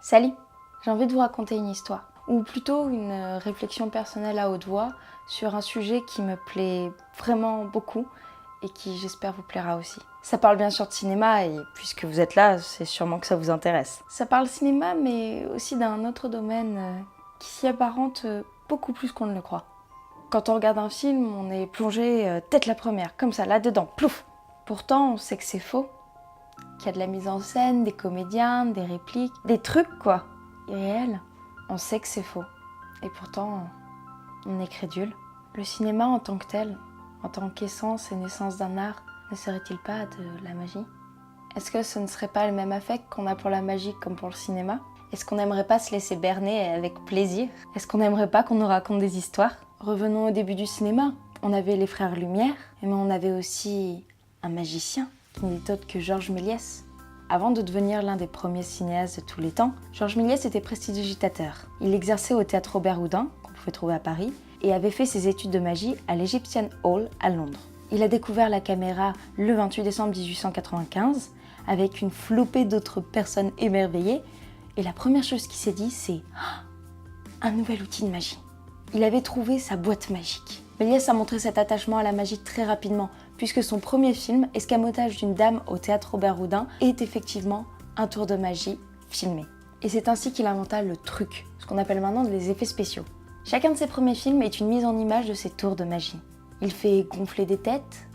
Salut, j'ai envie de vous raconter une histoire, ou plutôt une réflexion personnelle à haute voix sur un sujet qui me plaît vraiment beaucoup et qui j'espère vous plaira aussi. Ça parle bien sûr de cinéma et puisque vous êtes là, c'est sûrement que ça vous intéresse. Ça parle cinéma mais aussi d'un autre domaine qui s'y apparente beaucoup plus qu'on ne le croit. Quand on regarde un film, on est plongé tête la première, comme ça, là-dedans, plouf. Pourtant, on sait que c'est faux, qu'il y a de la mise en scène, des comédiens, des répliques, des trucs quoi, irréels. On sait que c'est faux. Et pourtant, on est crédule. Le cinéma en tant que tel, en tant qu'essence et naissance d'un art, ne serait-il pas de la magie? Est-ce que ce ne serait pas le même affect qu'on a pour la magie comme pour le cinéma? Est-ce qu'on n'aimerait pas se laisser berner avec plaisir? Est-ce qu'on n'aimerait pas qu'on nous raconte des histoires? Revenons au début du cinéma. On avait les frères Lumière, mais on avait aussi un magicien qui n'est autre que Georges Méliès. Avant de devenir l'un des premiers cinéastes de tous les temps, Georges Méliès était prestidigitateur. Il exerçait au théâtre Robert Houdin, qu'on pouvait trouver à Paris, et avait fait ses études de magie à l'Egyptian Hall à Londres. Il a découvert la caméra le 28 décembre 1895, avec une flopée d'autres personnes émerveillées, et la première chose qu'il s'est dit, c'est « un nouvel outil de magie ». Il avait trouvé sa boîte magique. Méliès a montré cet attachement à la magie très rapidement, puisque son premier film, Escamotage d'une dame au théâtre Robert Houdin, est effectivement un tour de magie filmé. Et c'est ainsi qu'il inventa le truc, ce qu'on appelle maintenant les effets spéciaux. Chacun de ses premiers films est une mise en image de ces tours de magie. Il fait gonfler des têtes,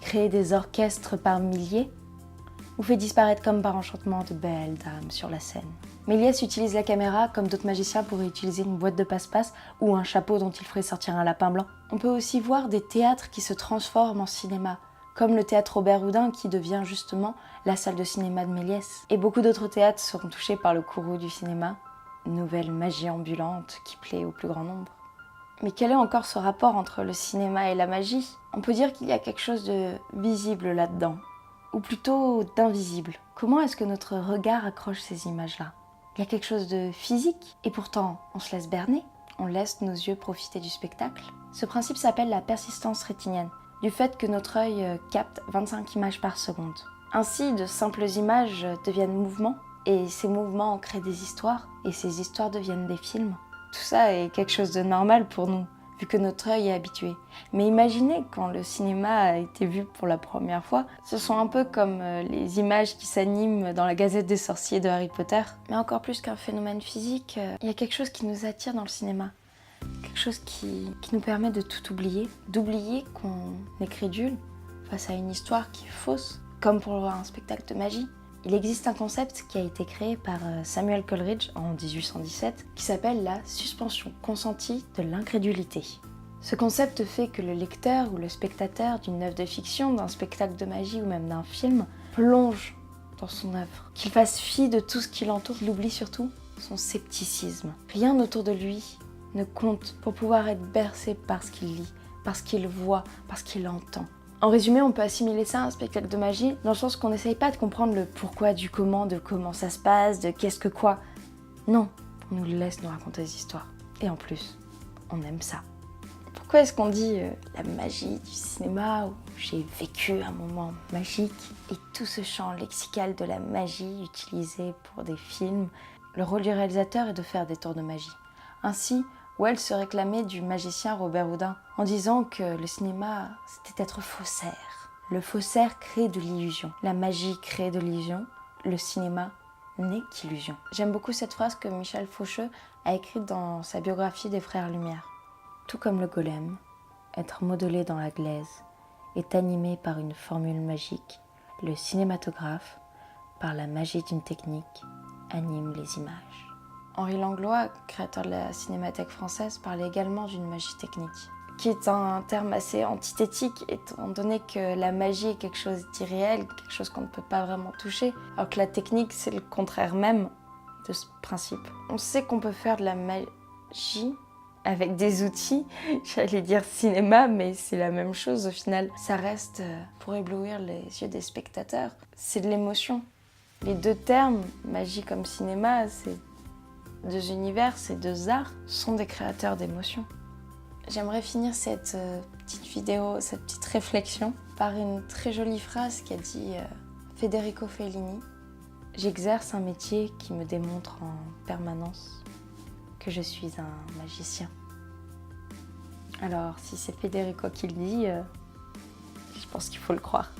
créer des orchestres par milliers, ou fait disparaître comme par enchantement de belles dames sur la scène. Méliès utilise la caméra comme d'autres magiciens pourraient utiliser une boîte de passe-passe ou un chapeau dont il ferait sortir un lapin blanc. On peut aussi voir des théâtres qui se transforment en cinéma, comme le théâtre Robert Houdin qui devient justement la salle de cinéma de Méliès. Et beaucoup d'autres théâtres seront touchés par le courroux du cinéma, nouvelle magie ambulante qui plaît au plus grand nombre. Mais quel est encore ce rapport entre le cinéma et la magie? On peut dire qu'il y a quelque chose de visible là-dedans, ou plutôt d'invisible. Comment est-ce que notre regard accroche ces images-là? Il y a quelque chose de physique, et pourtant on se laisse berner, on laisse nos yeux profiter du spectacle. Ce principe s'appelle la persistance rétinienne, du fait que notre œil capte 25 images par seconde. Ainsi, de simples images deviennent mouvements, et ces mouvements créent des histoires, et ces histoires deviennent des films. Tout ça est quelque chose de normal pour nous, vu que notre œil est habitué. Mais imaginez quand le cinéma a été vu pour la première fois, ce sont un peu comme les images qui s'animent dans la Gazette des sorciers de Harry Potter. Mais encore plus qu'un phénomène physique, il y a quelque chose qui nous attire dans le cinéma. Quelque chose qui nous permet de tout oublier, d'oublier qu'on est crédule face à une histoire qui est fausse, comme pour un spectacle de magie. Il existe un concept qui a été créé par Samuel Coleridge en 1817 qui s'appelle la suspension consentie de l'incrédulité. Ce concept fait que le lecteur ou le spectateur d'une œuvre de fiction, d'un spectacle de magie ou même d'un film plonge dans son œuvre, qu'il fasse fi de tout ce qui l'entoure, qu'il oublie surtout son scepticisme. Rien autour de lui ne compte pour pouvoir être bercé par ce qu'il lit, par ce qu'il voit, par ce qu'il entend. En résumé, on peut assimiler ça à un spectacle de magie, dans le sens qu'on n'essaye pas de comprendre le pourquoi du comment, de comment ça se passe, de qu'est-ce que quoi. Non, on nous laisse nous raconter des histoires. Et en plus, on aime ça. Pourquoi est-ce qu'on dit la magie du cinéma, où j'ai vécu un moment magique, et tout ce champ lexical de la magie utilisé pour des films? Le rôle du réalisateur est de faire des tours de magie. Ainsi, Wells se réclamait du magicien Robert Houdin en disant que le cinéma, c'était être faussaire. Le faussaire crée de l'illusion. La magie crée de l'illusion. Le cinéma n'est qu'illusion. J'aime beaucoup cette phrase que Michel Faucheux a écrite dans sa biographie des frères Lumière. Tout comme le golem, être modelé dans la glaise est animé par une formule magique. Le cinématographe, par la magie d'une technique, anime les images. Henri Langlois, créateur de la Cinémathèque française, parlait également d'une magie technique, qui est un terme assez antithétique, étant donné que la magie est quelque chose d'irréel, quelque chose qu'on ne peut pas vraiment toucher, alors que la technique, c'est le contraire même de ce principe. On sait qu'on peut faire de la magie avec des outils, j'allais dire cinéma, mais c'est la même chose au final. Ça reste pour éblouir les yeux des spectateurs, c'est de l'émotion. Les deux termes, magie comme cinéma, c'est deux univers, ces deux arts sont des créateurs d'émotions. J'aimerais finir cette petite vidéo, cette petite réflexion par une très jolie phrase qu'a dit Federico Fellini. J'exerce un métier qui me démontre en permanence que je suis un magicien. Alors, si c'est Federico qui le dit, je pense qu'il faut le croire.